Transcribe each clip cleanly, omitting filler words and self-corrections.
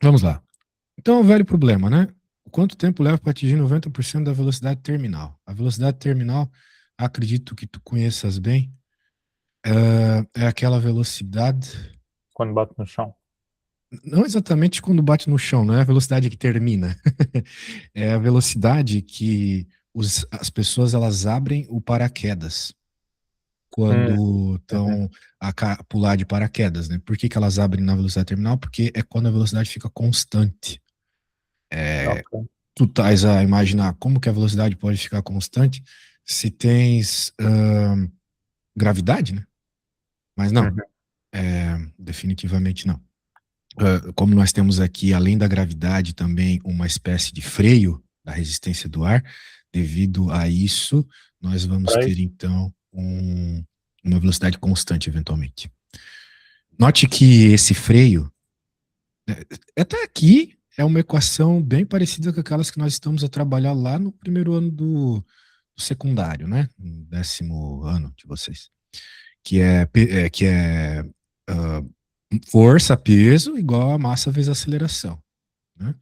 Vamos lá. Então, é um velho problema, né? Quanto tempo leva para atingir 90% da velocidade terminal? A velocidade terminal, acredito que tu conheças bem, é aquela velocidade, Quando bate no chão. não exatamente quando bate no chão, não é a velocidade que termina. É a velocidade que as pessoas elas abrem o paraquedas Hum, quando uhum, estão a pular de paraquedas, né? Por que que elas abrem na velocidade terminal? Porque é quando a velocidade fica constante. ok. Tu estás a imaginar como que a velocidade pode ficar constante se tens gravidade, né? Mas não, Uhum, definitivamente não. Como nós temos aqui, além da gravidade, também uma espécie de freio da resistência do ar, devido a isso, nós vamos peraí. ter então uma velocidade constante eventualmente. Note que esse freio, até aqui, é uma equação bem parecida com aquelas que nós estamos a trabalhar lá no primeiro ano do secundário, né? No 10º ano de vocês. Que é ah, força, peso, igual a massa vezes aceleração, né?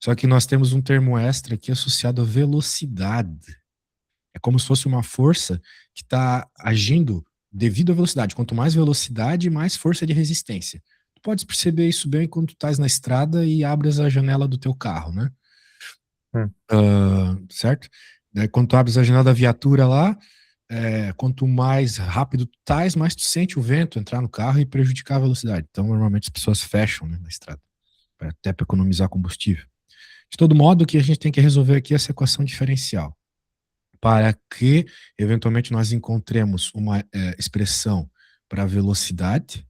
Só que nós temos um termo extra aqui associado à velocidade. É como se fosse uma força que está agindo devido à velocidade. Quanto mais velocidade, mais força de resistência. Tu podes perceber isso bem quando tu estás na estrada e abres a janela do teu carro, né? Hum, Certo? Daí, quando tu abres a janela da viatura lá, quanto mais rápido tu estás, mais tu sente o vento entrar no carro e prejudicar a velocidade. Então, normalmente as pessoas fecham, né, na estrada, até para economizar combustível. De todo modo, o que a gente tem que resolver aqui é essa equação diferencial, para que, eventualmente, nós encontremos uma expressão para a velocidade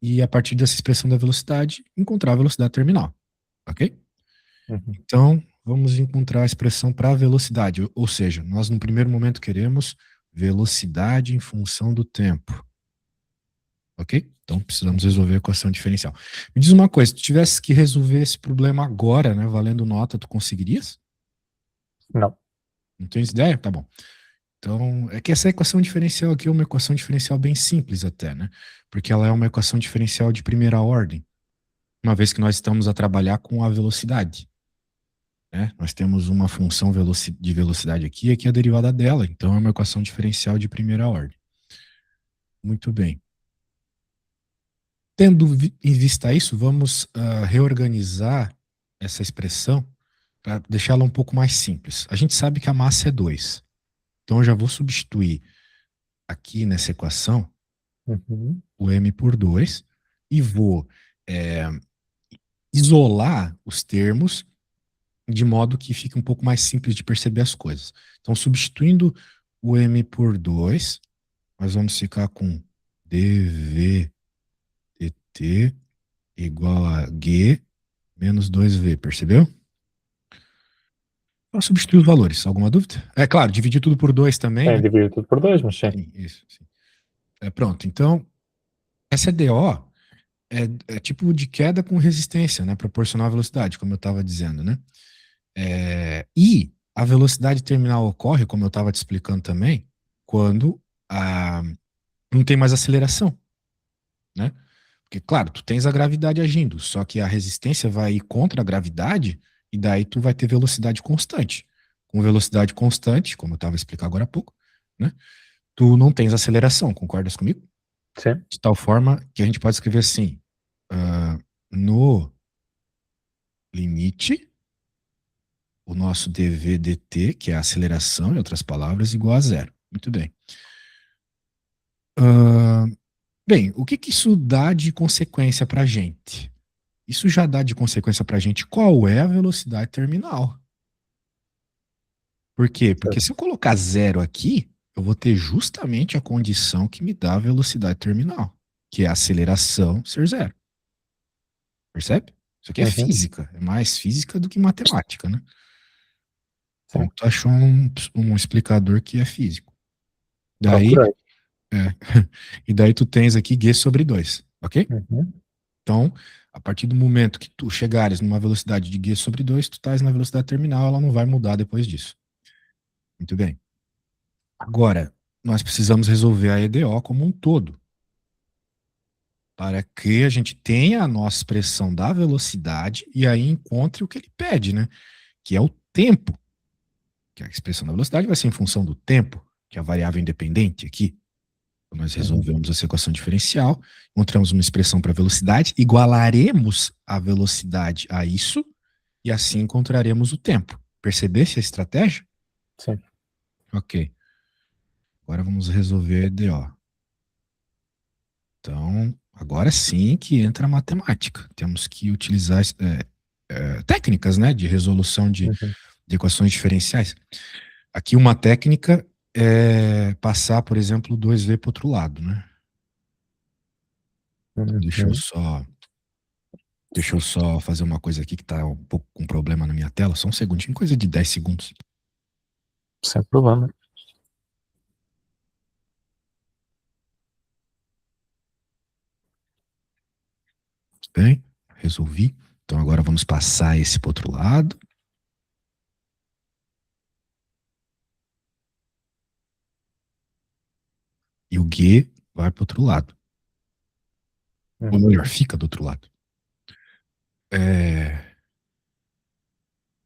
e, a partir dessa expressão da velocidade, encontrar a velocidade terminal. Ok? uhum. Então, vamos encontrar a expressão para a velocidade, ou seja, nós no primeiro momento queremos velocidade em função do tempo. Ok? Então, precisamos Uhum. resolver a equação diferencial. Me diz uma coisa, se tu tivesse que resolver esse problema agora, né, valendo nota, tu conseguirias? Não. Não tens ideia? Tá bom. Então, é que essa equação diferencial aqui é uma equação diferencial bem simples até, né? Porque ela é uma equação diferencial de primeira ordem, uma vez que nós estamos a trabalhar com a velocidade, né? Nós temos uma função de velocidade aqui, aqui é a derivada dela, então é uma equação diferencial de primeira ordem. Muito bem. Tendo em vista isso, vamos reorganizar essa expressão para deixá-la um pouco mais simples. A gente sabe que a massa é 2, então eu já vou substituir aqui nessa equação Uhum. o m por 2 e vou é, isolar os termos de modo que fique um pouco mais simples de perceber as coisas. Então, substituindo o m por 2, nós vamos ficar com dv dt igual a g menos 2v, percebeu? Para substituir os valores. Alguma dúvida? É claro, dividir tudo por 2 também, É, né? dividir tudo por dois, mas sim. Sim, isso. Sim. Pronto, então, essa DO é tipo de queda com resistência, né? Proporcional à velocidade, como eu estava dizendo, né? E a velocidade terminal ocorre, como eu estava te explicando também, quando não tem mais aceleração, né? Porque, claro, tu tens a gravidade agindo, só que a resistência vai ir contra a gravidade e daí tu vai ter velocidade constante. Com velocidade constante, como eu estava explicando agora há pouco, né? Tu não tens aceleração, concordas comigo? Sim. De tal forma que a gente pode escrever assim, no limite, o nosso dv dt, que é a aceleração, em outras palavras, igual a zero. Muito bem. Ah, bem, o que que isso dá de consequência para a gente? Isso já dá de consequência para a gente qual é a velocidade terminal. Por quê? Porque Certo. se eu colocar zero aqui, eu vou ter justamente a condição que me dá a velocidade terminal, que é a aceleração ser zero. Percebe? Isso aqui é Uhum. física, é mais física do que matemática, né? Bom, Sim. tu achou um explicador que é físico. Daí, Procurei. é, e daí tu tens aqui G sobre 2, ok? Uhum. Então, a partir do momento que tu chegares numa velocidade de G sobre 2, tu estás na velocidade terminal, ela não vai mudar depois disso. Muito bem. Agora, nós precisamos resolver a EDO como um todo. para que a gente tenha a nossa expressão da velocidade e aí encontre o que ele pede, né? Que é o tempo. Que a expressão da velocidade vai ser em função do tempo, que é a variável independente aqui. Então, nós resolvemos essa equação diferencial, encontramos uma expressão para velocidade, igualaremos a velocidade a isso e assim encontraremos o tempo. Percebesse a estratégia? Sim. Ok. Agora vamos resolver a EDO. Então, agora sim que entra a matemática. Temos que utilizar técnicas, né, de resolução Uhum. de equações diferenciais. Aqui uma técnica é passar, por exemplo, 2V para o outro lado, né? Uhum. Deixa eu só fazer uma coisa aqui que está um pouco com problema na minha tela. Só um segundinho, coisa de 10 segundos. Sem problema. Bem, resolvi. Então agora vamos passar esse para o outro lado. E o G vai para o outro lado. Ou melhor, fica do outro lado.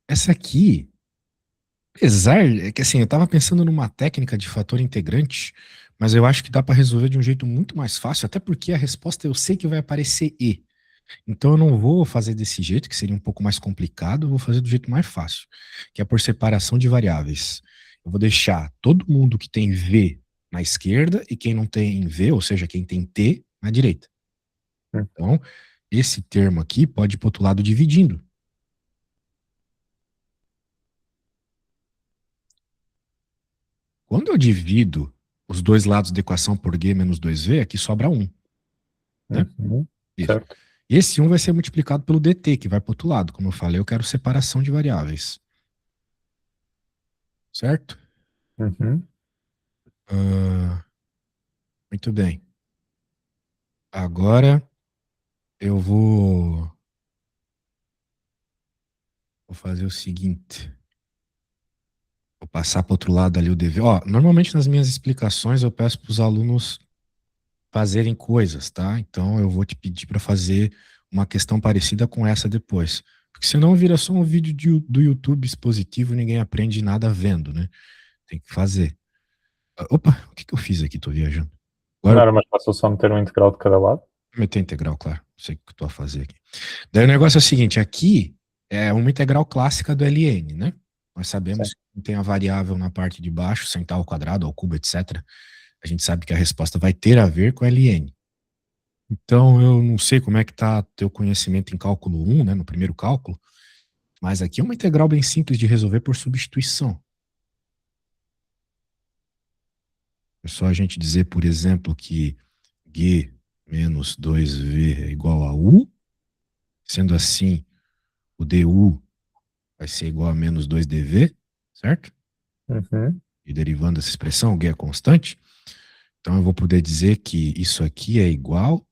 Essa aqui, apesar, é que assim, eu estava pensando numa técnica de fator integrante, mas eu acho que dá para resolver de um jeito muito mais fácil, até porque a resposta eu sei que vai aparecer E. Então eu não vou fazer desse jeito, que seria um pouco mais complicado, eu vou fazer do jeito mais fácil, que é por separação de variáveis. Eu vou deixar todo mundo que tem V na esquerda e quem não tem V, ou seja, quem tem T, na direita. Então, esse termo aqui pode ir para o outro lado dividindo. Quando eu divido os dois lados da equação por G menos 2V, aqui sobra 1. Né? Isso. Certo. Esse 1 vai ser multiplicado pelo dt, que vai para o outro lado. Como eu falei, eu quero separação de variáveis. Certo? Muito bem. Agora eu vou fazer o seguinte. Vou passar para o outro lado ali o dever. Ó, normalmente nas minhas explicações eu peço para os alunos fazerem coisas, tá? Então eu vou te pedir para fazer uma questão parecida com essa depois. Porque senão vira só um vídeo do YouTube expositivo e ninguém aprende nada vendo, né? Tem que fazer. Opa, o que eu fiz aqui? Tô viajando. Não Agora era mais fácil só meter um integral de cada lado? eu meter integral, claro. Não sei o que eu tô a fazer aqui. Daí o negócio é o seguinte, aqui é uma integral clássica do LN, né? Nós sabemos Sim. que tem a variável na parte de baixo, central ao quadrado, ao cubo, etc. A gente sabe que a resposta vai ter a ver com LN. Então, eu não sei como é que está teu conhecimento em cálculo 1, né, no primeiro cálculo, mas aqui é uma integral bem simples de resolver por substituição. É só a gente dizer, por exemplo, que G menos 2V é igual a U, sendo assim, o DU vai ser igual a menos 2DV, certo? E derivando essa expressão, o G é constante. Então, eu vou poder dizer que isso aqui é igual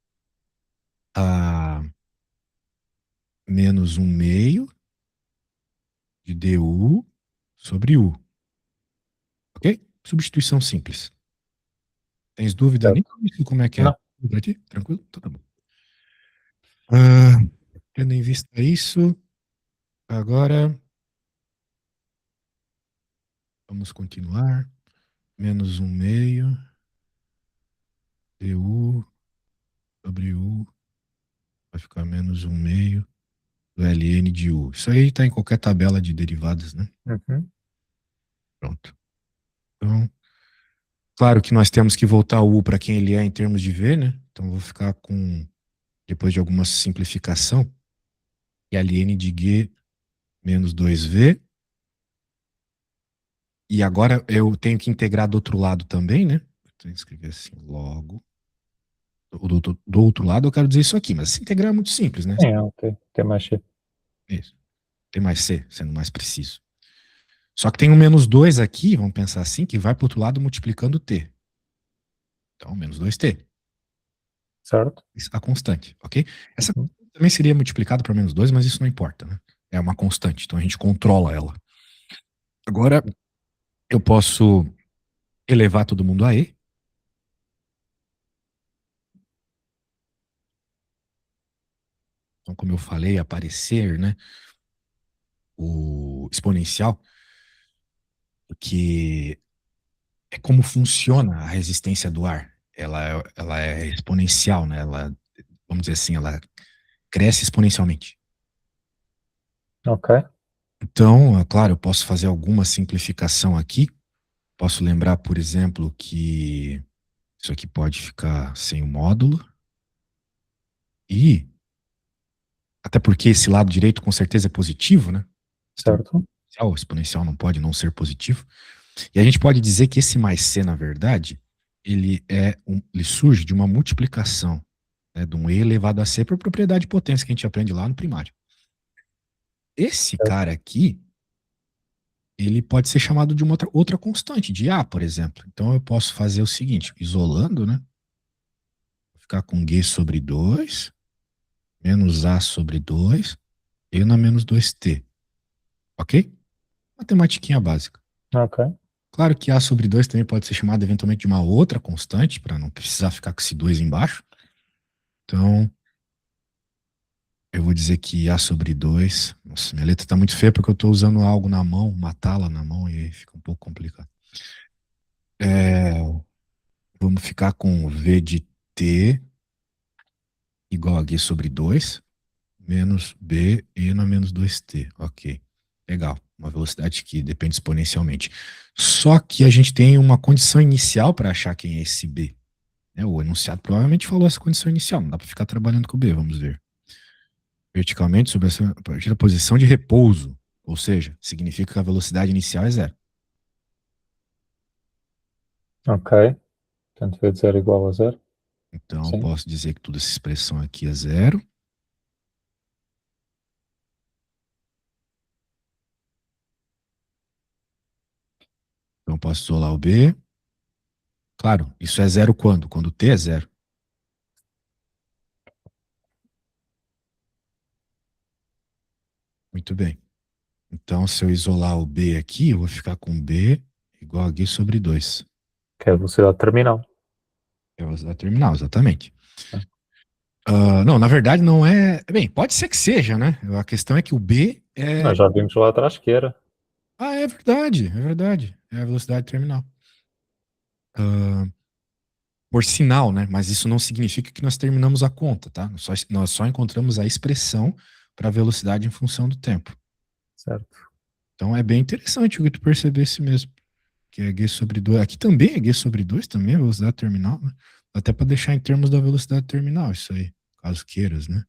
a menos 1 meio de DU sobre U. Ok? Substituição simples. Tens dúvida Certo. nenhuma? Como é que é? Não. Pra ti? Tranquilo? Então tá bom. Ah, tendo em vista isso, agora vamos continuar. Menos 1 meio du sobre U vai ficar menos 1 meio do ln de U. Isso aí está em qualquer tabela de derivadas, né? Pronto. Então, claro que nós temos que voltar o U para quem ele é em termos de V, né? Então vou ficar com, depois de alguma simplificação, ln de G menos 2V. E agora eu tenho que integrar do outro lado também, né? Tenho que escrever assim, logo. Do outro lado eu quero dizer isso aqui, mas se integrar é muito simples, né? Sim, ok. Tem mais C. Isso. Tem mais C, sendo mais preciso. Só que tem um menos 2 aqui, vamos pensar assim, que vai para o outro lado multiplicando T. Então, menos 2T. Certo. A constante, ok? Essa também seria multiplicada para menos 2, mas isso não importa, né? É uma constante, então a gente controla ela. Agora, eu posso elevar todo mundo a E. Então, como eu falei, aparecer, né, o exponencial, que é como funciona a resistência do ar. Ela é exponencial, né? Ela, vamos dizer assim, ela cresce exponencialmente. Ok, Então, é claro, eu posso fazer alguma simplificação aqui. Posso lembrar, por exemplo, que isso aqui pode ficar sem o módulo. E, até porque esse lado direito com certeza é positivo, né? certo, O exponencial não pode não ser positivo. E a gente pode dizer que esse mais c, na verdade, ele surge de uma multiplicação, né, de um e elevado a c por propriedade de potência que a gente aprende lá no primário. Esse certo. cara aqui, ele pode ser chamado de uma outra constante, de a, por exemplo. Então eu posso fazer o seguinte, isolando, né? Vou ficar com g sobre 2 menos a sobre 2 e na menos 2t, ok? Matematiquinha básica. Ok, Claro que a sobre 2 também pode ser chamado eventualmente de uma outra constante, para não precisar ficar com esse 2 embaixo. Então, eu vou dizer que a sobre 2. Nossa, minha letra está muito feia porque eu estou usando algo na mão, uma tala na mão, e aí fica um pouco complicado. Vamos ficar com v de t igual a g sobre 2 menos b e na menos 2t. Ok. Legal. Uma velocidade que depende exponencialmente. Só que a gente tem uma condição inicial para achar quem é esse b. O enunciado provavelmente falou essa condição inicial. Não dá para ficar trabalhando com o b. Vamos ver. Verticalmente sobre a partir da posição de repouso. Ou seja, significa que a velocidade inicial é zero. ok. Portanto, v de 0 igual a 0. Então, eu Sim, posso dizer que toda essa expressão aqui é zero. Então, eu posso isolar o b. Claro, isso é zero quando? Quando t é zero. Muito bem. Então, se eu isolar o b aqui, eu vou ficar com b igual a g sobre 2. que é a velocidade terminal. É a velocidade terminal, exatamente. Né? Não, na verdade não é. Bem, pode ser que seja, né? A questão é que o b Nós é. já vimos lá atrás que era. Ah, é verdade, é verdade. É a velocidade terminal. Ah, por sinal, né? Mas isso não significa que nós terminamos a conta, tá? Nós só encontramos a expressão para a velocidade em função do tempo. Certo. Então é bem interessante o que tu percebesse mesmo. Que é g sobre 2. Aqui também é g sobre 2, também é velocidade terminal, né? Até para deixar em termos da velocidade terminal, isso aí, caso queiras, né? Não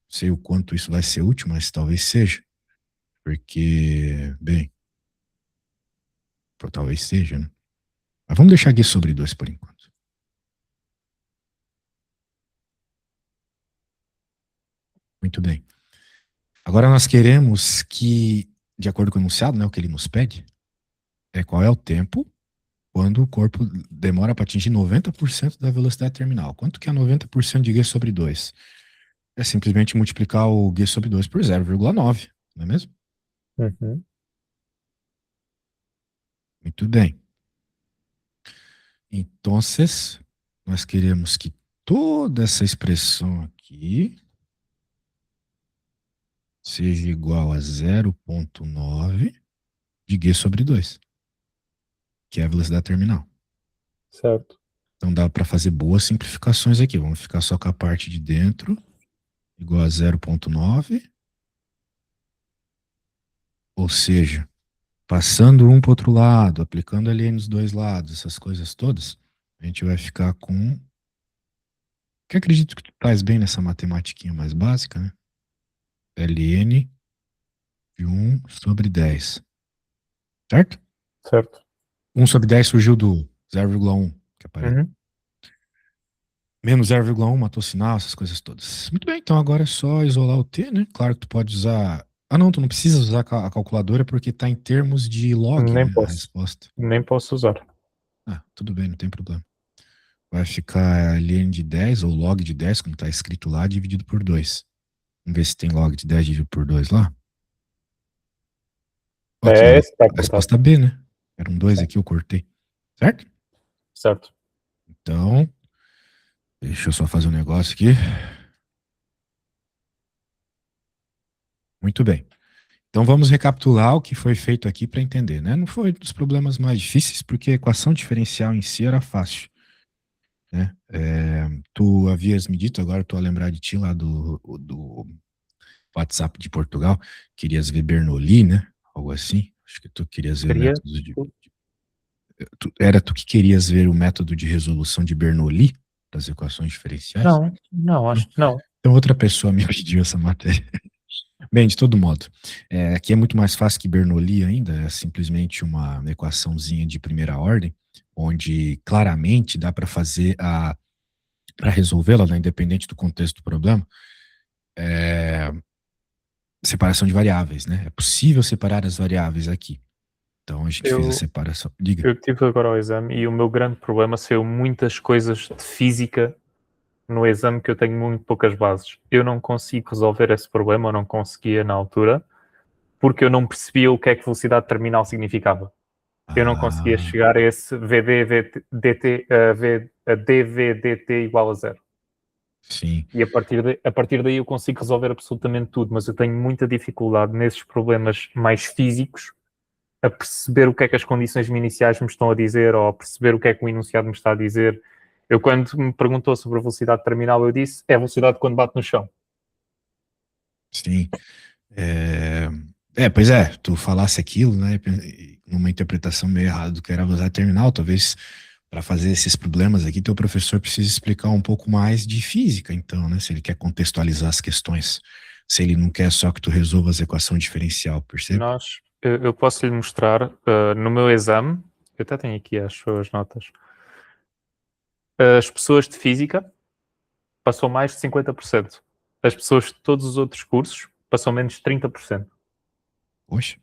sei o quanto isso vai ser útil, mas talvez seja. Porque, bem, talvez seja, né? Mas vamos deixar g sobre 2 por enquanto. Muito bem. Agora nós queremos que, de acordo com o enunciado, né, o que ele nos pede, é qual é o tempo quando o corpo demora para atingir 90% da velocidade terminal. Quanto que é 90% de g sobre 2? É simplesmente multiplicar o g sobre 2 por 0,9, não é mesmo? Uhum. Muito bem. Então, nós queremos que toda essa expressão aqui seja igual a 0,9 de g sobre 2, que é a velocidade terminal. Certo. Então dá para fazer boas simplificações aqui. Vamos ficar só com a parte de dentro, igual a 0,9. Ou seja, passando um para o outro lado, aplicando ali nos dois lados, essas coisas todas, a gente vai ficar com. Que acredito que tu faz bem nessa matematiquinha mais básica, né? ln de 1 sobre 10. Certo? Certo. 1 sobre 10 surgiu do 0,1 que aparece. Uhum. Menos 0,1 matou sinal, essas coisas todas. Muito bem, então agora é só isolar o t, né? Claro que tu pode usar. Ah, não, tu não precisa usar a calculadora porque está em termos de log, Nem né? A posso. resposta. Nem posso usar. Ah, tudo bem, não tem problema. Vai ficar ln de 10 ou log de 10, como está escrito lá, dividido por 2. Vamos ver se tem log de 10 dividido por 2 lá. Ok, É, esse está a cortado. resposta B, né? Era um 2 Sim. aqui, eu cortei. Certo? Certo. Então, deixa eu só fazer um negócio aqui. Muito bem. Então vamos recapitular o que foi feito aqui para entender, né? Não foi dos problemas mais difíceis, porque a equação diferencial em si era fácil, né? Tu havias me dito, agora estou a lembrar de ti lá do WhatsApp de Portugal, querias ver Bernoulli, né? Algo assim. Acho que tu querias ver Queria. métodos era tu que querias ver o método de resolução de Bernoulli das equações diferenciais? Não, não, Não. acho que não. Então outra pessoa me pediu essa matéria. Bem, de todo modo, aqui é muito mais fácil que Bernoulli ainda, é simplesmente uma equaçãozinha de primeira ordem, onde claramente dá para fazer para resolvê-la, né, independente do contexto do problema, é, separação de variáveis, né? É possível separar as variáveis aqui. Então a gente fez a Eu, separação. Diga. eu tive agora o exame e o meu grande problema saiu muitas coisas de física no exame que eu tenho muito poucas bases. Eu não consigo resolver esse problema, eu não conseguia na altura, porque eu não percebia o que é que velocidade terminal significava. Eu não conseguia Ah, chegar a esse VD, a dV/dt igual a zero. sim, E a partir daí eu consigo resolver absolutamente tudo, mas eu tenho muita dificuldade nesses problemas mais físicos a perceber o que é que as condições iniciais me estão a dizer ou a perceber o que é que o enunciado me está a dizer. Eu, quando me perguntou sobre a velocidade terminal, eu disse é a velocidade quando bate no chão. sim. É, pois é, tu falasse aquilo, né, numa interpretação meio errada do que era a velocidade terminal, talvez para fazer esses problemas aqui, teu professor precisa explicar um pouco mais de física, então, né, se ele quer contextualizar as questões, se ele não quer só que tu resolva as equações diferencial, percebe? Eu posso lhe mostrar no meu exame, eu até tenho aqui as suas notas, as pessoas de física passou mais de 50%. As pessoas de todos os outros cursos passou menos de 30%. Poxa,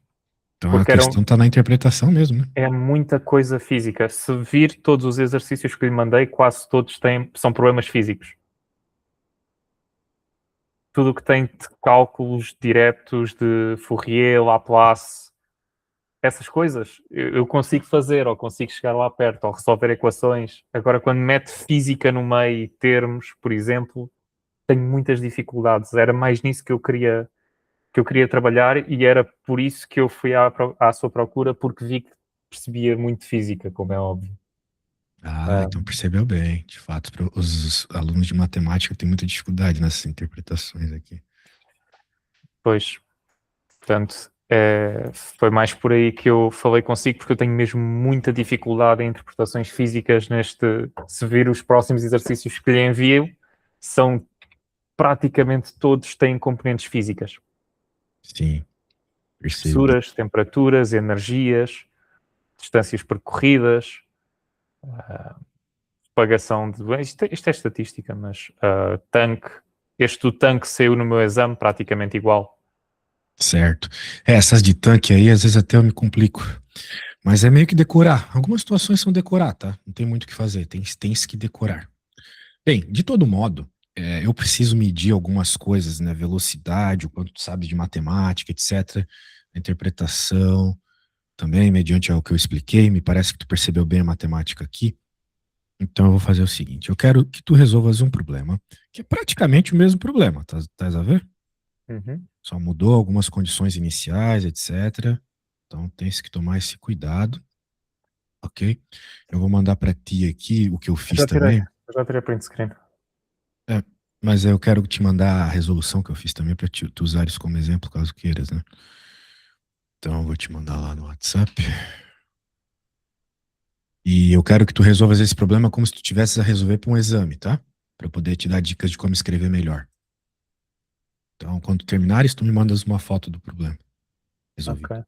então a Porque questão tá na interpretação mesmo, né? é muita coisa física. Se vir todos os exercícios que lhe mandei, quase todos são problemas físicos. Tudo o que tem de cálculos diretos de Fourier, Laplace, essas coisas, eu consigo fazer, ou consigo chegar lá perto, ou resolver equações. Agora, quando mete física no meio, termos, por exemplo, tenho muitas dificuldades. Era mais nisso que eu queria trabalhar e era por isso que eu fui à sua procura, porque vi que percebia muito física, como é óbvio. Ah, Ah, então percebeu bem. De fato, os alunos de matemática têm muita dificuldade nessas interpretações aqui. pois, portanto, foi mais por aí que eu falei consigo, porque eu tenho mesmo muita dificuldade em interpretações físicas neste. Se vir os próximos exercícios que lhe envio, são praticamente todos têm componentes físicas. Sim, percebo. Espessuras, temperaturas, energias, distâncias percorridas, propagação de. Isto é estatística, mas tanque. Este do tanque saiu no meu exame praticamente igual. Certo. Essas de tanque aí, às vezes até eu me complico. Mas é meio que decorar. Algumas situações são decorar, tá? Não tem muito o que fazer. Tem que decorar. Bem, de todo modo, eu preciso medir algumas coisas, né? Velocidade, o quanto tu sabe de matemática, etc. A interpretação também, mediante o que eu expliquei. Me parece que tu percebeu bem a matemática aqui. Então eu vou fazer o seguinte: eu quero que tu resolvas um problema, que é praticamente o mesmo problema, tá a ver? Uhum. Só mudou algumas condições iniciais, etc. Então tem que tomar esse cuidado, ok? Eu vou mandar para ti aqui o que eu fiz também. Eu já tirei print screen. É, mas eu quero te mandar a resolução que eu fiz também para tu usar isso como exemplo, caso queiras, né? Então eu vou te mandar lá no WhatsApp. E eu quero que tu resolvas esse problema como se tu tivesse a resolver para um exame, tá? Para eu poder te dar dicas de como escrever melhor. Então, quando terminares, tu me mandas uma foto do problema resolvido. Ok.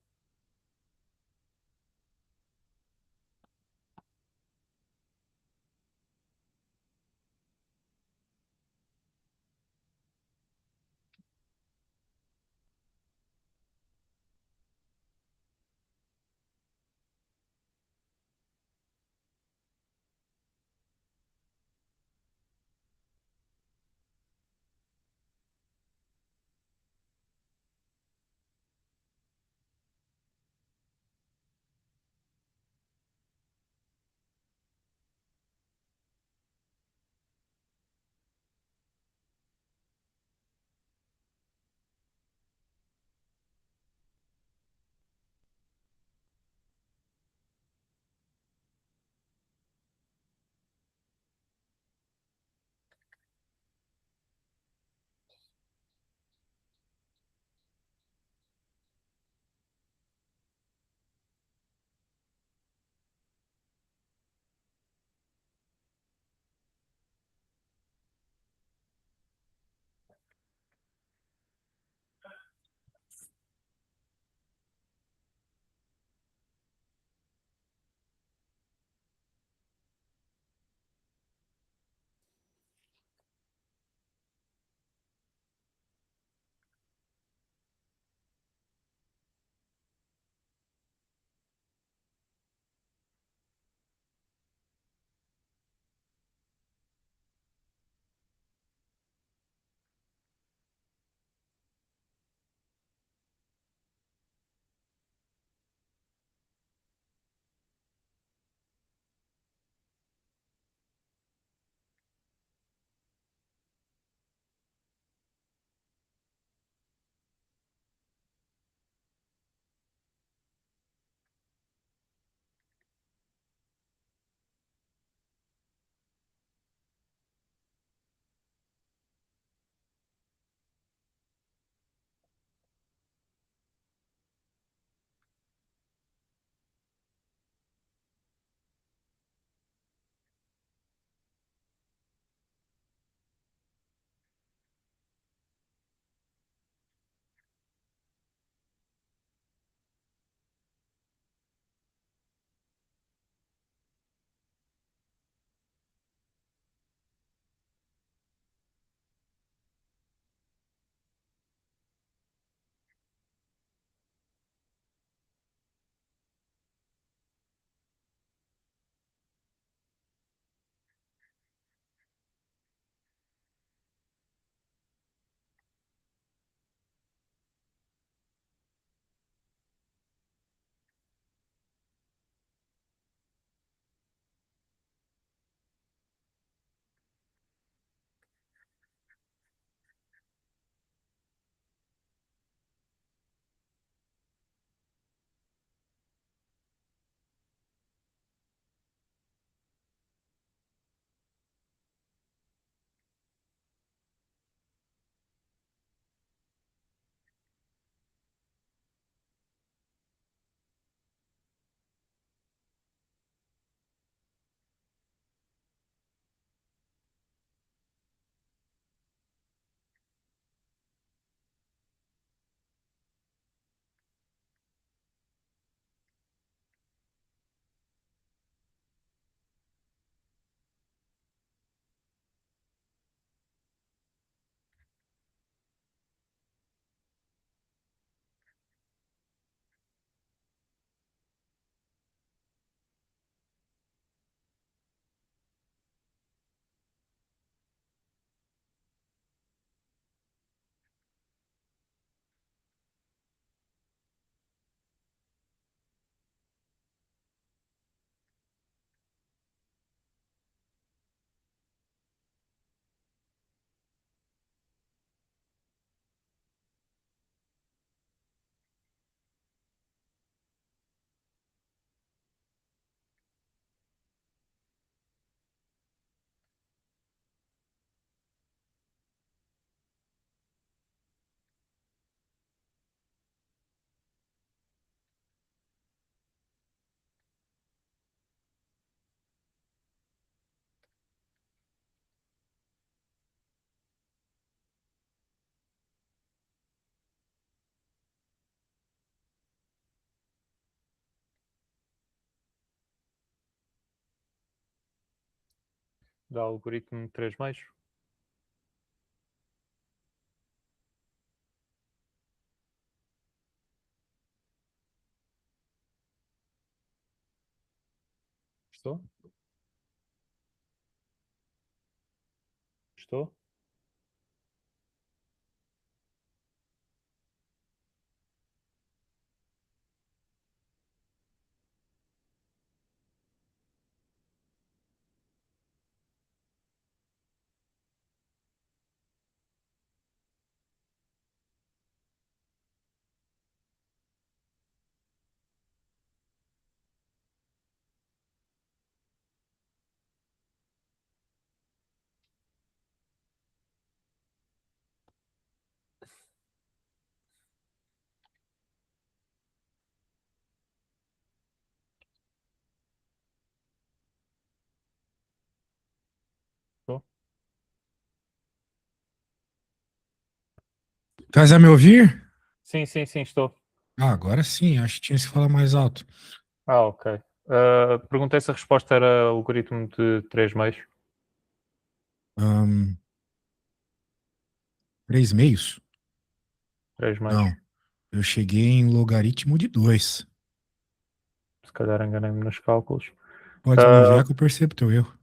da algoritmo 3 mais. Estou? Estou? Estou? Estás a me ouvir? Sim, sim, sim, estou. Ah, agora sim, acho que tinha que falar mais alto. Ah, ok. Perguntei se a resposta era algoritmo de 3 meios. 3 meios? 3 meios. Não, eu cheguei em logaritmo de 2. Se calhar enganei-me nos cálculos. Pode me Ah, enviar que eu percebo teu erro.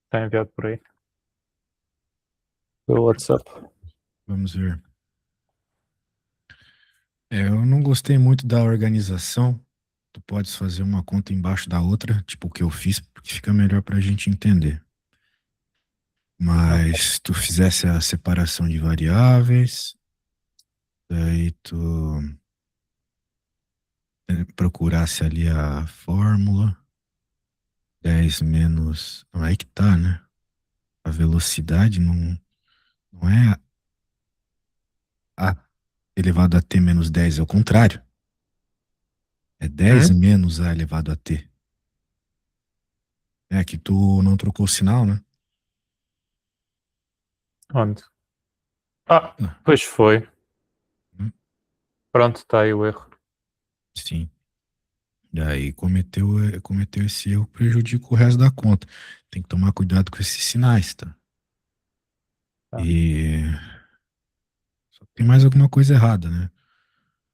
está enviado por aí. Pelo WhatsApp. Vamos ver. Eu não gostei muito da organização. Tu podes fazer uma conta embaixo da outra, tipo o que eu fiz, porque fica melhor pra gente entender. Ok. Mas tu fizesse a separação de variáveis, daí tu procurasse ali a fórmula, 10 menos. Não, aí que tá, né? A velocidade não é a elevado a t menos 10, é o contrário. É 10 Hum? menos a elevado a t. É que tu não trocou o sinal, né? Onde? Ah, Ah, pois foi. hum, Pronto, está aí o erro. sim. Daí cometeu esse erro, prejudica o resto da conta. Tem que tomar cuidado com esses sinais, tá? Tá. E só tem mais alguma coisa errada, né?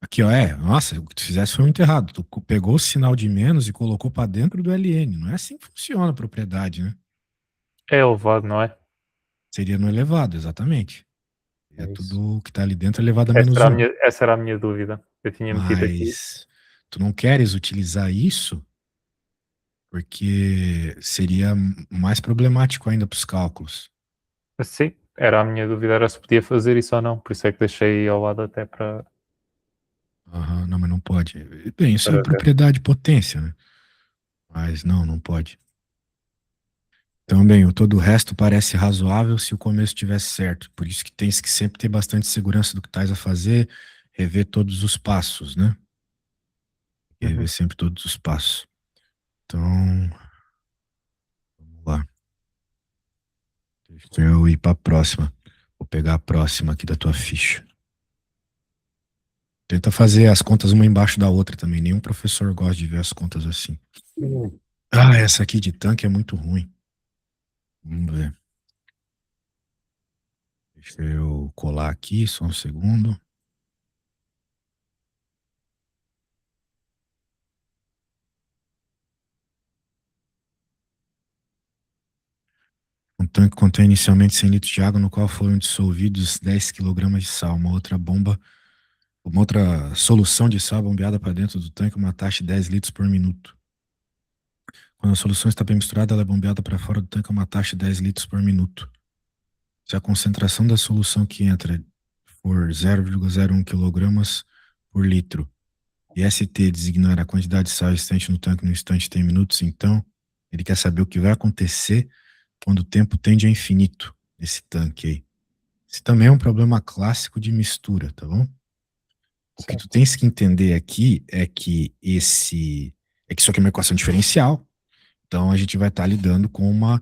Aqui, ó, nossa, o que tu fizesse foi muito errado. Tu pegou o sinal de menos e colocou para dentro do LN. Não é assim que funciona a propriedade, né? É elevado, não é? Seria no elevado, exatamente. É É isso. tudo que tá ali dentro elevado a menos um. Essa era a minha dúvida. Eu tinha metido aqui. Mas tu não queres utilizar isso porque seria mais problemático ainda para os cálculos. Sim, era a minha dúvida, era se podia fazer isso ou não. Por isso é que deixei ao lado até Aham, não, mas não pode. Bem, isso é para ver. propriedade de potência, né? Mas não pode. Também, todo o resto parece razoável se o começo tivesse certo. Por isso que tens que sempre ter bastante segurança do que estás a fazer, rever todos os passos, né? Rever Uhum. sempre todos os passos. Então, vamos lá. Deixa eu ir para a próxima. Vou pegar a próxima aqui da tua ficha. Tenta fazer as contas uma embaixo da outra também. Nenhum professor gosta de ver as contas assim. Ah, essa aqui de tanque é muito ruim. Vamos ver. Deixa eu colar aqui, só um segundo. Um tanque contém inicialmente 100 litros de água, no qual foram dissolvidos 10 quilogramas de sal. Uma outra solução de sal bombeada para dentro do tanque, uma taxa de 10 litros por minuto. Quando a solução está bem misturada, ela é bombeada para fora do tanque a uma taxa de 10 litros por minuto. Se a concentração da solução que entra for 0,01 quilogramas por litro e ST designar a quantidade de sal existente no tanque no instante tem minutos, então ele quer saber o que vai acontecer quando o tempo tende a infinito nesse tanque aí. Esse também é um problema clássico de mistura, tá bom? O que tu Certo. tens que entender aqui é que isso aqui é uma equação diferencial. Então a gente vai estar lidando com uma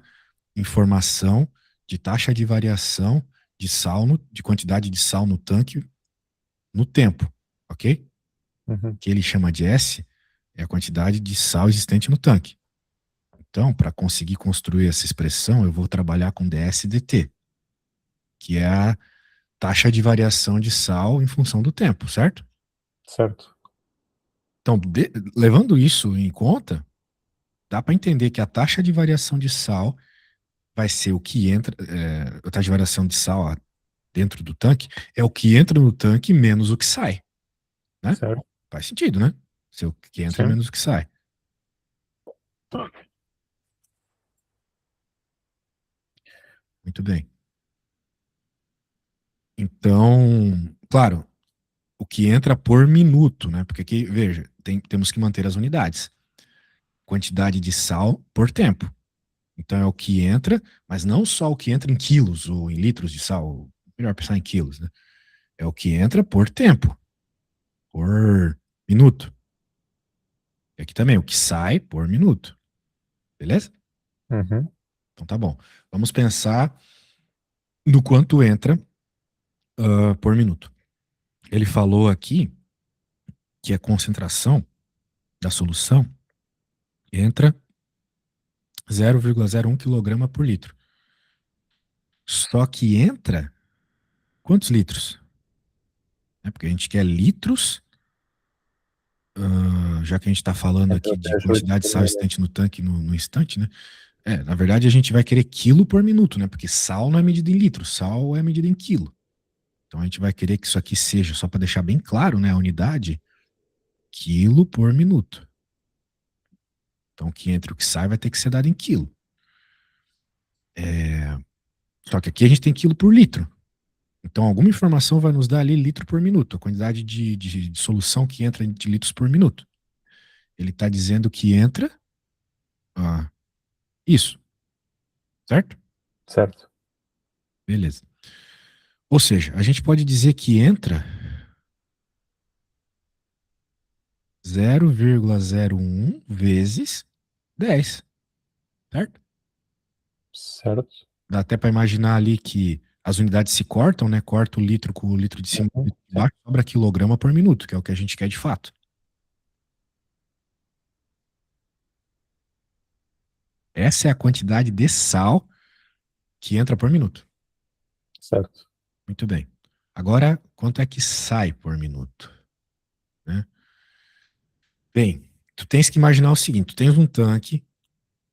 informação de taxa de variação de sal de quantidade de sal no tanque no tempo, ok? Uhum. Que ele chama de S é a quantidade de sal existente no tanque. Então, para conseguir construir essa expressão, eu vou trabalhar com dsDT, que é a taxa de variação de sal em função do tempo, certo? Certo. Então, levando isso em conta, dá para entender que a taxa de variação de sal vai ser o que entra, a taxa de variação de sal dentro do tanque é o que entra no tanque menos o que sai, né? Certo. Faz sentido, né? Ser o que entra Sim. menos o que sai. Muito bem. Então, claro, o que entra por minuto, né? Porque aqui, veja, temos que manter as unidades. Quantidade de sal por tempo. Então é o que entra, mas não só o que entra em quilos ou em litros de sal. Melhor pensar em quilos, né? É o que entra por tempo, por minuto. E aqui também, o que sai por minuto. Beleza? Uhum. Então tá bom. Vamos pensar no quanto entra por minuto. Ele falou aqui que a concentração da solução entra 0,01 kg por litro. Só que entra quantos litros? Porque a gente quer litros, já que a gente está falando aqui Então, de 10 litros quantidade de por sal minuto. existente no tanque no instante, né? Na verdade a gente vai querer quilo por minuto, né? Porque sal não é medido em litro, sal é medido em quilo. Então a gente vai querer que isso aqui seja, só para deixar bem claro, né? A unidade, quilo por minuto. Então o que entra e o que sai vai ter que ser dado em quilo. Só que aqui a gente tem quilo por litro. Então, alguma informação vai nos dar ali litro por minuto, a quantidade de solução que entra de litros por minuto. Ele está dizendo que entra isso, certo? Certo. Beleza. Ou seja, a gente pode dizer que entra 0,01 vezes 10, certo? Certo. Dá até para imaginar ali que as unidades se cortam, né? Corta o litro com o litro de cima e o Uhum. litro de Sim. baixo, sobra quilograma por minuto, que é o que a gente quer de fato. Essa é a quantidade de sal que entra por minuto. Certo. Muito bem. Agora, quanto é que sai por minuto? Né? Bem, tu tens que imaginar o seguinte: tu tens um tanque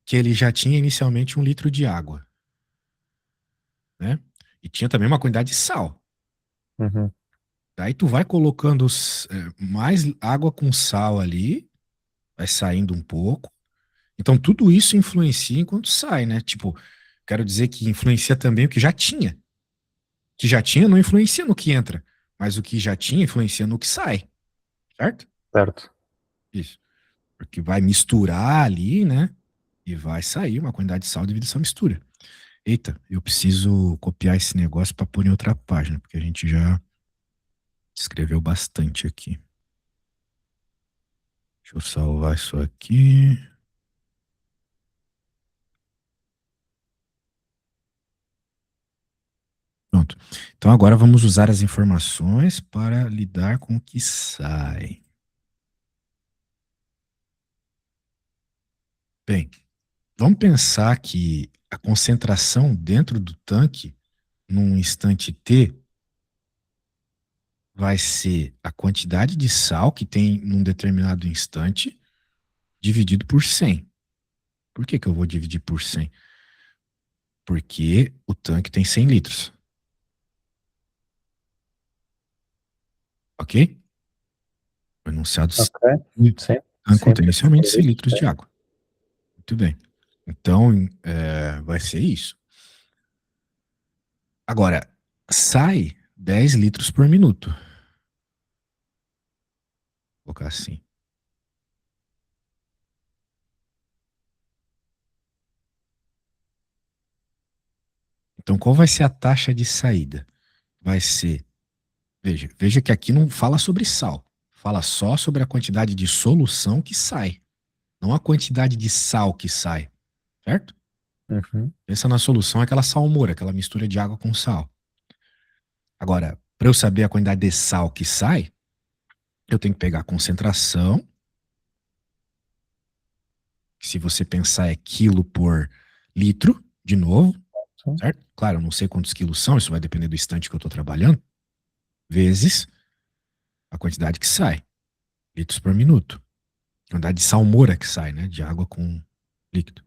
que ele já tinha inicialmente 1 litro de água, né? E tinha também uma quantidade de sal. Uhum. Daí tu vai colocando mais água com sal ali, vai saindo um pouco. Então tudo isso influencia enquanto sai, né? Tipo, quero dizer que influencia também o que já tinha. O que já tinha não influencia no que entra, mas o que já tinha influencia no que sai, certo? Certo. Isso. Porque vai misturar ali, né? E vai sair uma quantidade de sal devido a essa mistura. Eita, eu preciso copiar esse negócio para pôr em outra página, porque a gente já escreveu bastante aqui. Deixa eu salvar isso aqui. Pronto. Então agora vamos usar as informações para lidar com o que sai. Bem, vamos pensar que a concentração dentro do tanque, num instante T, vai ser a quantidade de sal que tem num determinado instante dividido por 100. Por que que eu vou dividir por 100? Porque o tanque tem 100 litros. Ok? O enunciado Ok. Sim. tanque Sim. contém Tem inicialmente 100 litros. litros de Sim. água. Muito bem. Então, vai ser isso. Agora, sai 10 litros por minuto. Vou colocar assim. Então, qual vai ser a taxa de saída? Vai ser. Veja que aqui não fala sobre sal. Fala só sobre a quantidade de solução que sai. Não a quantidade de sal que sai. Certo? Uhum. Pensa na solução, aquela salmoura, aquela mistura de água com sal. Agora, para eu saber a quantidade de sal que sai, eu tenho que pegar a concentração que se você pensar é quilo por litro, de novo, Sim. certo? Claro, eu não sei quantos quilos são, isso vai depender do instante que eu estou trabalhando, vezes a quantidade que sai, litros por minuto. A quantidade de salmoura que sai, né? De água com líquido.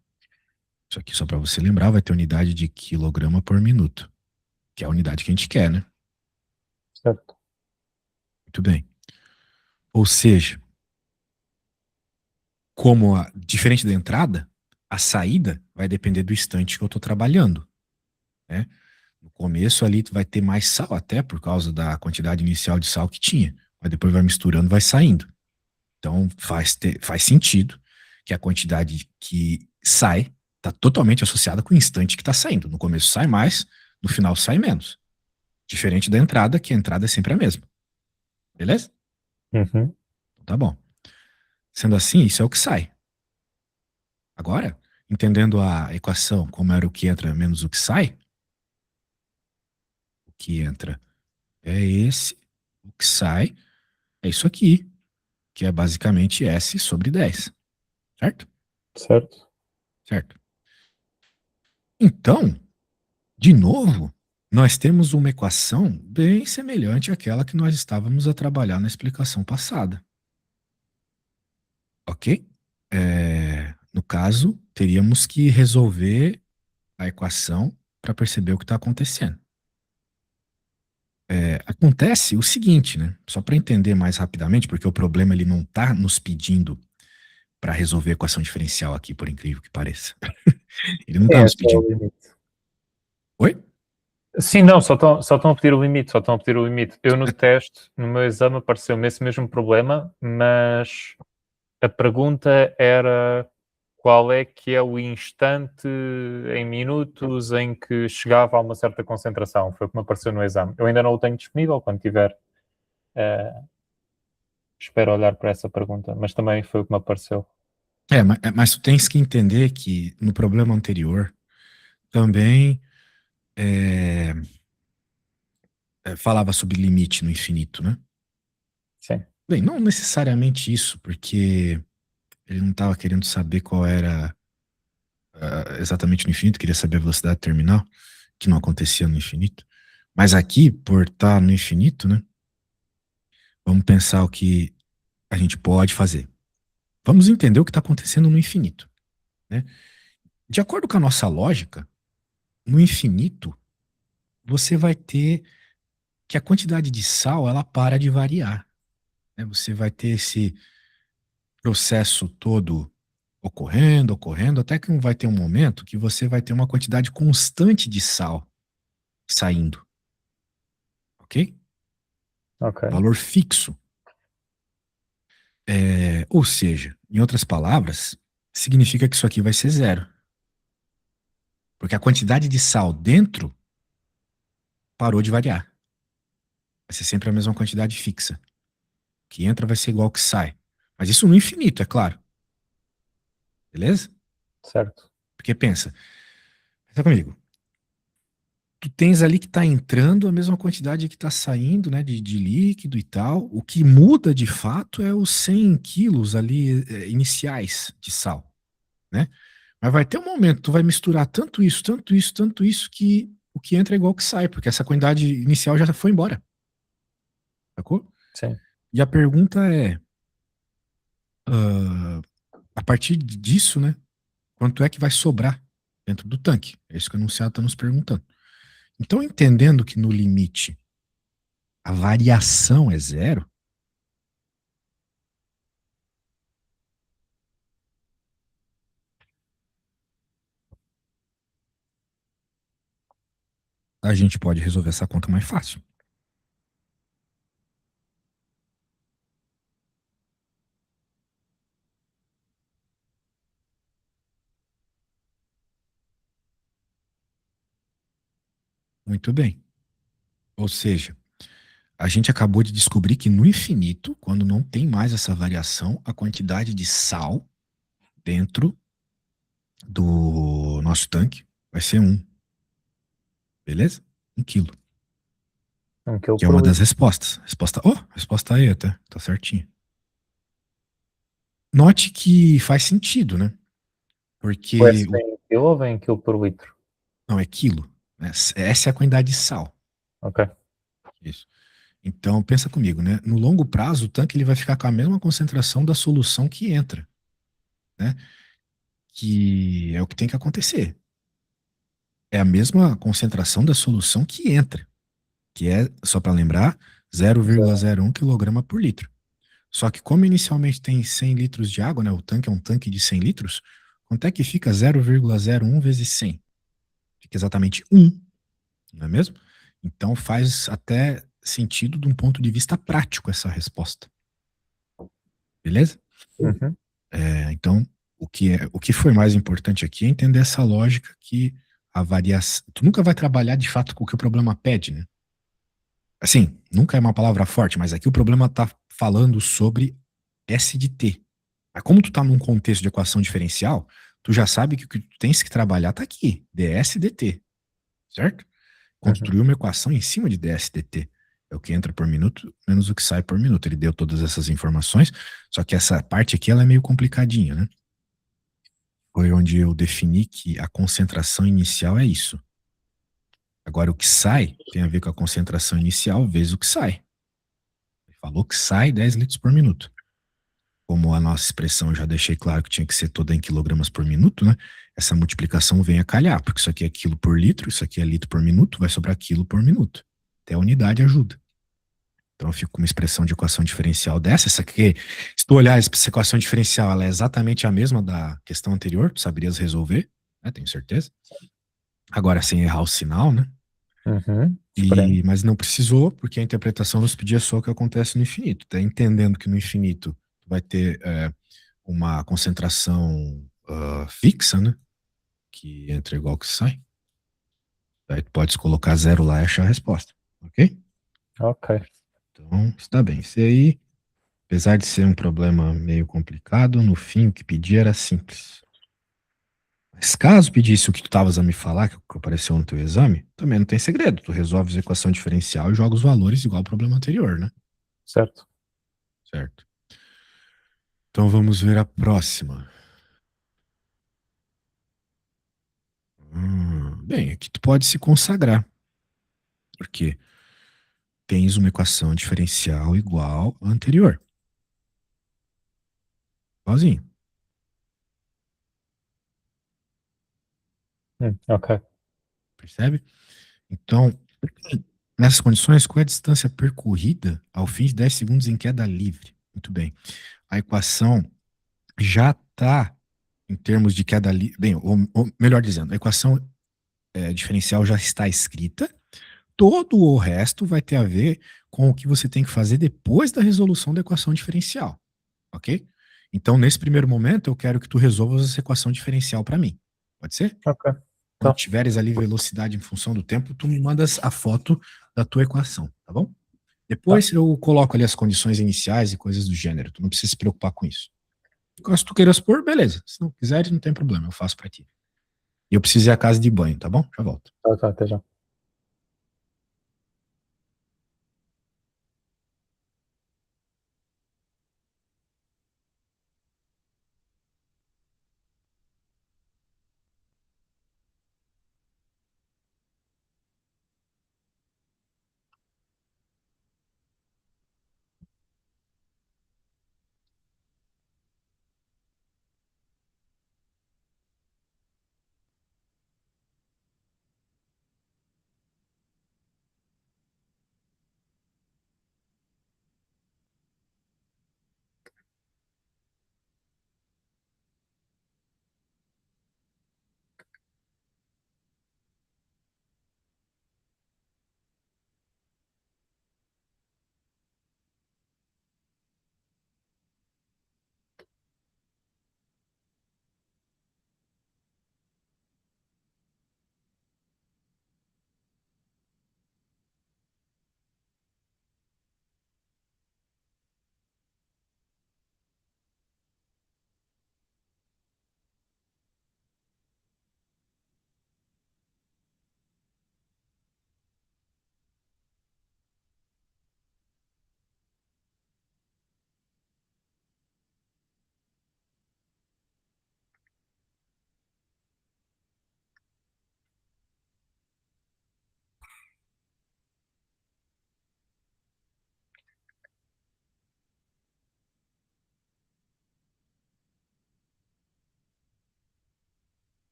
Isso aqui, só para você lembrar, vai ter unidade de quilograma por minuto, que é a unidade que a gente quer, né? Certo. Muito bem. Ou seja, diferente da entrada, a saída vai depender do instante que eu estou trabalhando, né? No começo ali vai ter mais sal até por causa da quantidade inicial de sal que tinha, mas depois vai misturando, vai saindo. Então faz sentido que a quantidade que sai está totalmente associada com o instante que está saindo. No começo sai mais, no final sai menos. Diferente da entrada, que a entrada é sempre a mesma. Beleza? Uhum. Então tá bom. Sendo assim, isso é o que sai. Agora, entendendo a equação como era o que entra menos o que sai, o que entra é esse, o que sai é isso aqui, que é basicamente S sobre 10. Certo? Certo. Certo. Então, de novo, nós temos uma equação bem semelhante àquela que nós estávamos a trabalhar na explicação passada. Ok? No caso, teríamos que resolver a equação para perceber o que está acontecendo. Acontece o seguinte, né? Só para entender mais rapidamente, porque o problema ele não está nos pedindo para resolver a equação diferencial aqui, por incrível que pareça. Ele não Sim, está é nos só o pedindo. limite. Oi? Sim, não, só estão a pedir o limite, só estão a pedir o limite. Eu no teste, no meu exame, apareceu-me esse mesmo problema, mas a pergunta era qual é que é o instante em minutos em que chegava a uma certa concentração. Foi o que me apareceu no exame. Eu ainda não o tenho disponível, quando tiver, eh, espero olhar para essa pergunta, mas também foi o que me apareceu. Mas tu tens que entender que no problema anterior também é, falava sobre limite no infinito, né? Sim, Bem, não necessariamente isso, porque ele não estava querendo saber qual era exatamente no infinito, queria saber a velocidade terminal, que não acontecia no infinito. Mas aqui, por estar no infinito, né? Vamos pensar o que a gente pode fazer. Vamos entender o que está acontecendo no infinito, né? De acordo com a nossa lógica, no infinito, você vai ter que a quantidade de sal ela para de variar, né? Você vai ter esse processo todo ocorrendo, até que vai ter um momento que você vai ter uma quantidade constante de sal saindo, ok? ok, Valor fixo. Ou seja, em outras palavras, significa que isso aqui vai ser zero. Porque a quantidade de sal dentro parou de variar. Vai ser sempre a mesma quantidade fixa. O que entra vai ser igual ao que sai. Mas isso no infinito, é claro. Beleza? certo, Porque pensa comigo. Tu tens ali que está entrando a mesma quantidade que está saindo, né, de líquido e tal. O que muda de fato é os 100 quilos ali iniciais de sal, né? Mas vai ter um momento, tu vai misturar tanto isso, tanto isso, tanto isso, que o que entra é igual ao que sai, porque essa quantidade inicial já foi embora, sacou? sim, E a pergunta é, ah, a partir disso, né, quanto é que vai sobrar dentro do tanque? É isso que o enunciado está nos perguntando. Então, entendendo que no limite a variação é zero, a gente pode resolver essa conta mais fácil. Muito bem. Ou seja, a gente acabou de descobrir que no infinito, quando não tem mais essa variação, a quantidade de sal dentro do nosso tanque vai ser um. Beleza? 1 quilo. 1 quilo Que é por uma das litro. respostas. Resposta aí até. Tá certinho. Note que faz sentido, né? O Porque S vem em quilo ou vem em quilo por litro? não é quilo. Essa é a quantidade de sal. Ok. Isso. Então, pensa comigo, né? No longo prazo, o tanque ele vai ficar com a mesma concentração da solução que entra, né? Que é o que tem que acontecer. É a mesma concentração da solução que entra, que é, só para lembrar, Zero. 0,01 quilograma por litro. Só que como inicialmente tem 100 litros de água, né? O tanque é um tanque de 100 litros, quanto é que fica 0,01 vezes 100? Fica exatamente 1, não é mesmo? Então faz até sentido de um ponto de vista prático essa resposta. Beleza? Uhum. Então, o que foi mais importante aqui é entender essa lógica que a variação. Tu nunca vai trabalhar de fato com o que o problema pede, né? Assim, nunca é uma palavra forte, mas aqui o problema está falando sobre S de T. Mas como tu está num contexto de equação diferencial, tu já sabe que o que tu tens que trabalhar está aqui, ds dt, certo? Uhum. Construir uma equação em cima de ds dt. É o que entra por minuto menos o que sai por minuto. Ele deu todas essas informações, só que essa parte aqui ela é meio complicadinha, né? Foi onde eu defini que a concentração inicial é isso. Agora, o que sai tem a ver com a concentração inicial vezes o que sai. Ele falou que sai 10 litros por minuto. Como a nossa expressão eu já deixei claro que tinha que ser toda em quilogramas por minuto, né? Essa multiplicação vem a calhar, porque isso aqui é quilo por litro, isso aqui é litro por minuto, vai sobrar quilo por minuto. Até a unidade ajuda. Então eu fico com uma expressão de equação diferencial dessa. Essa aqui, se tu olhar essa equação diferencial, ela é exatamente a mesma da questão anterior, tu saberias resolver, né? Tenho certeza. Agora, sem errar o sinal, né? Uhum. Esperemos. Mas não precisou, porque a interpretação nos pedia só o que acontece no infinito. Tá entendendo que no infinito vai ter uma concentração fixa, né? Que entra igual que sai. Aí tu pode colocar zero lá e achar a resposta, ok? Ok. Então, está bem. Isso aí, apesar de ser um problema meio complicado, no fim o que pedia era simples. Mas caso pedisse o que tu estavas a me falar, que apareceu no teu exame, também não tem segredo. Tu resolves a equação diferencial e joga os valores igual ao problema anterior, né? Certo. Certo. Então vamos ver a próxima. Bem, aqui tu pode se consagrar, porque tens uma equação diferencial igual à anterior. Igualzinho, Ok. percebe? Então, nessas condições, qual é a distância percorrida ao fim de 10 segundos em queda livre? Muito bem. A equação já está em termos de queda livre. Bem, ou melhor dizendo, a equação diferencial já está escrita. Todo o resto vai ter a ver com o que você tem que fazer depois da resolução da equação diferencial, ok? Então, nesse primeiro momento, eu quero que tu resolvas essa equação diferencial para mim. Pode ser? Ok. Quando Tá. tiveres ali velocidade em função do tempo, tu me mandas a foto da tua equação, tá bom? Tá. Depois eu coloco ali as condições iniciais e coisas do gênero. Tu não precisa se preocupar com isso. Caso tu queiras pôr, beleza. Se não quiseres, não tem problema, eu faço para ti. E eu preciso ir à casa de banho, tá bom? Já volto. Tá, tá, até já.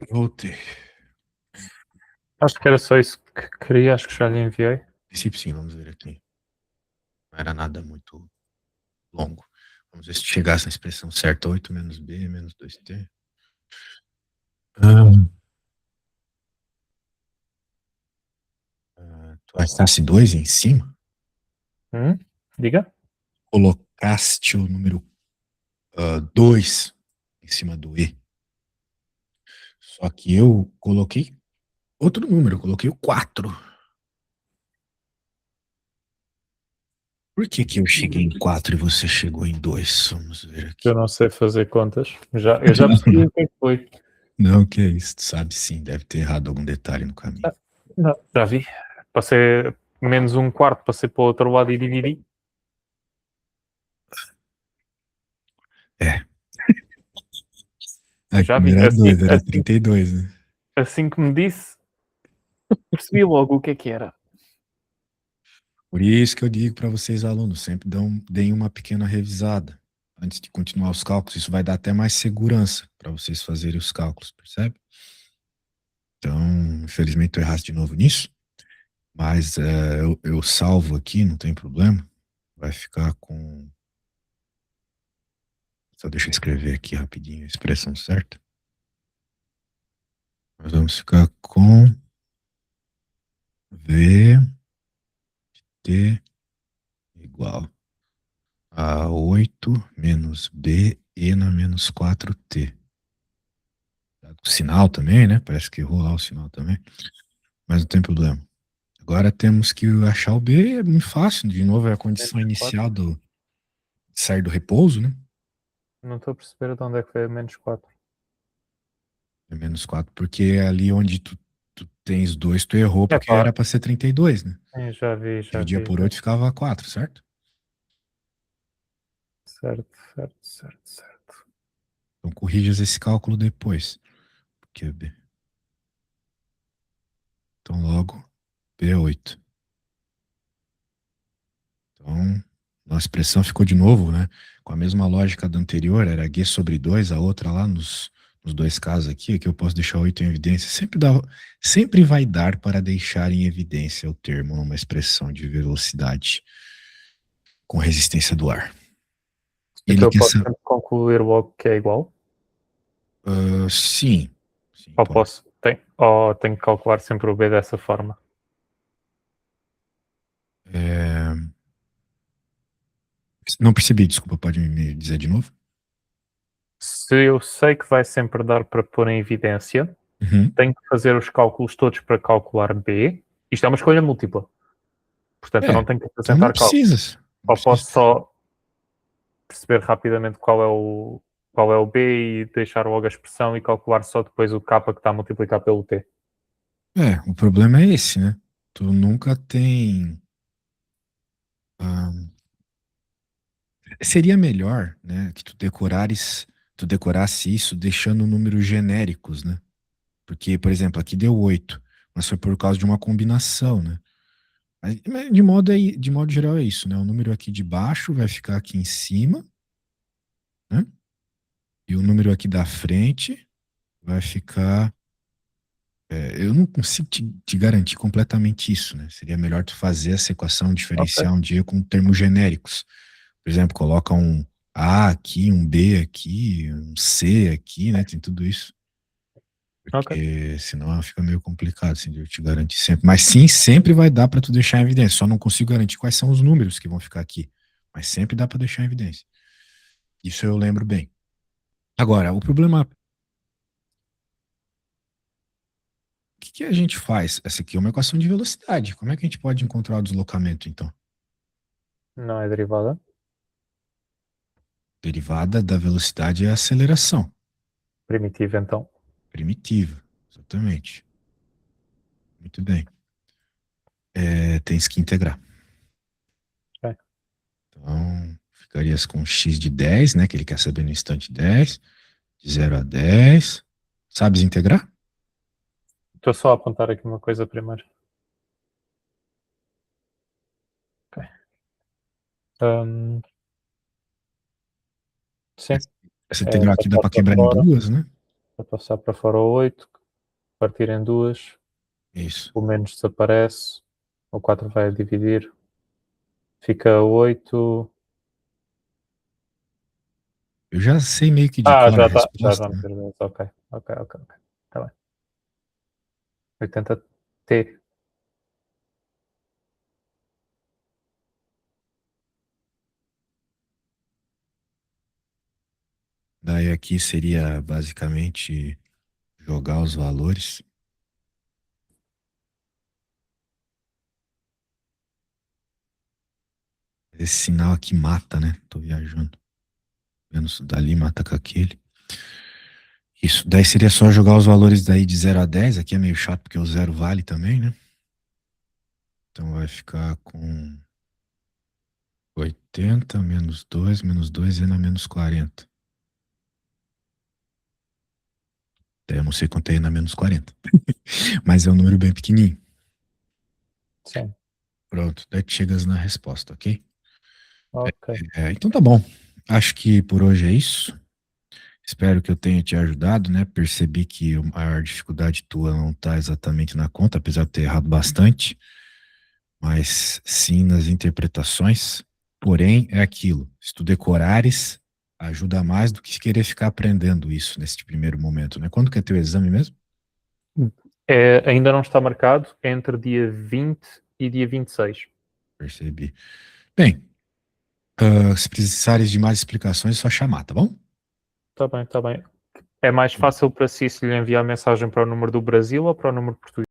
Voltei. Acho que era só isso que queria, acho que já lhe enviei. Princípio sim, vamos ver aqui. Não era nada muito longo. Vamos ver se chegasse na expressão certa. 8 menos B menos 2T. Tu achasse 2 em cima? Diga? Colocaste o número 2 em cima do E. Só que eu coloquei outro número, eu coloquei o 4. Por que que eu cheguei em 4 e você chegou em 2? Vamos ver aqui. Eu não sei fazer contas. Eu já percebi o que é que foi. Não, que é isso. Tu sabe sim, deve ter errado algum detalhe no caminho. Não, já vi. Passei menos um quarto, passei para o outro lado e dividi. É. Já Aqui não vi. era 2, era 32, né? Assim que me disse, percebi logo o que é que era. Por isso que eu digo para vocês, alunos, sempre deem uma pequena revisada antes de continuar os cálculos. Isso vai dar até mais segurança para vocês fazerem os cálculos, percebe? Então, infelizmente, eu erraste de novo nisso, mas eu salvo aqui, não tem problema. Vai ficar com. Só deixa eu escrever aqui rapidinho a expressão certa. Nós vamos ficar com V T igual a 8 menos B e na menos 4T. O sinal também, né? Parece que errou lá o sinal também. Mas não tem problema. Agora temos que achar o B, é muito fácil. De novo, é a condição Menos 4. inicial de sair do repouso, né? Não estou a perceber de onde é que foi menos 4. É menos 4, porque é ali onde tu tens 2, tu errou, É porque pá, era para ser 32, né? já vi, já Dividia vi. por 8 ficava 4, certo? Certo, certo, certo, certo. Então corrijas esse cálculo depois. Porque é B. Então logo, B é 8. Então, nossa expressão ficou de novo, né? Com a mesma lógica da anterior, era G sobre 2, a outra lá nos dois casos aqui eu posso deixar 8 em evidência. Sempre vai dar para deixar em evidência o termo numa expressão de velocidade com resistência do ar. Ele Então eu quer posso saber. sempre concluir logo que é igual? Sim, sim, Ou pode. ou tenho que calcular sempre o B dessa forma? É, não percebi, desculpa, pode me dizer de novo? Se eu sei que vai sempre dar para pôr em evidência, Uhum. tenho que fazer os cálculos todos para calcular B. Isto é uma escolha múltipla. Portanto, eu É, não tenho que então não apresentar cálculos. precisas. Não Ou precisa. posso só perceber rapidamente qual é o B e deixar logo a expressão e calcular só depois o K que está a multiplicar pelo T. O problema é esse, né? Tu nunca tem. ah, Seria melhor, né, que tu decorasse isso deixando números genéricos, né? Porque, por exemplo, aqui deu 8, mas foi por causa de uma combinação, né? Mas de modo geral é isso, né? O número aqui de baixo vai ficar aqui em cima, né? E o número aqui da frente vai ficar. Eu não consigo te garantir completamente isso, né? Seria melhor tu fazer essa equação Ok, diferenciar um dia com termos genéricos. Por exemplo, coloca um A aqui, um B aqui, um C aqui, né? Tem tudo isso. ok, Porque senão fica meio complicado, assim, de eu te garantir sempre. Mas sim, sempre vai dar para tu deixar em evidência. Só não consigo garantir quais são os números que vão ficar aqui. Mas sempre dá para deixar em evidência. Isso eu lembro bem. Agora, o problema. O que que a gente faz? Essa aqui é uma equação de velocidade. Como é que a gente pode encontrar o deslocamento, então? não é derivada. Derivada da velocidade é a aceleração. Primitiva, então. Primitiva. Exatamente. Muito bem. Tens que integrar. Ok. Então, ficarias com x de 10, né? Que ele quer saber no instante 10, de 0 a 10. Sabes integrar? Estou só a apontar aqui uma coisa primeiro. Ok. Hum, sim, Essa é integral aqui dá passar para para quebrar em fora. duas, né? Vou passar para fora o 8, partir em duas, Isso. o menos desaparece, o 4 vai dividir, fica 8. Eu já sei meio que de Ah, cor a já resposta, está, né? ok, está bem. 80T. Daí aqui seria basicamente jogar os valores. Esse sinal aqui mata, né? Tô viajando. Menos dali mata com aquele. Isso. Daí seria só jogar os valores daí de 0 a 10. Aqui é meio chato porque o zero vale também, né? Então vai ficar com 80 menos 2 é na menos 40. Daí eu não sei quanto é na menos 40. Mas é um número bem pequenininho. Sim, Pronto. Daí tu chegas na resposta, ok? ok. Então tá bom. Acho que por hoje é isso. Espero que eu tenha te ajudado, né? Percebi que a maior dificuldade tua não está exatamente na conta, apesar de ter errado bastante, mas sim nas interpretações. Porém, é aquilo. Se tu decorares, ajuda mais do que querer ficar aprendendo isso nesse primeiro momento, né? Quando que é teu exame mesmo? Ainda não está marcado, é entre dia 20 e dia 26. Percebi. Bem, se precisares de mais explicações, é só chamar, tá bom? Está bem, está bem. É mais fácil para si se lhe enviar mensagem para o número do Brasil ou para o número português?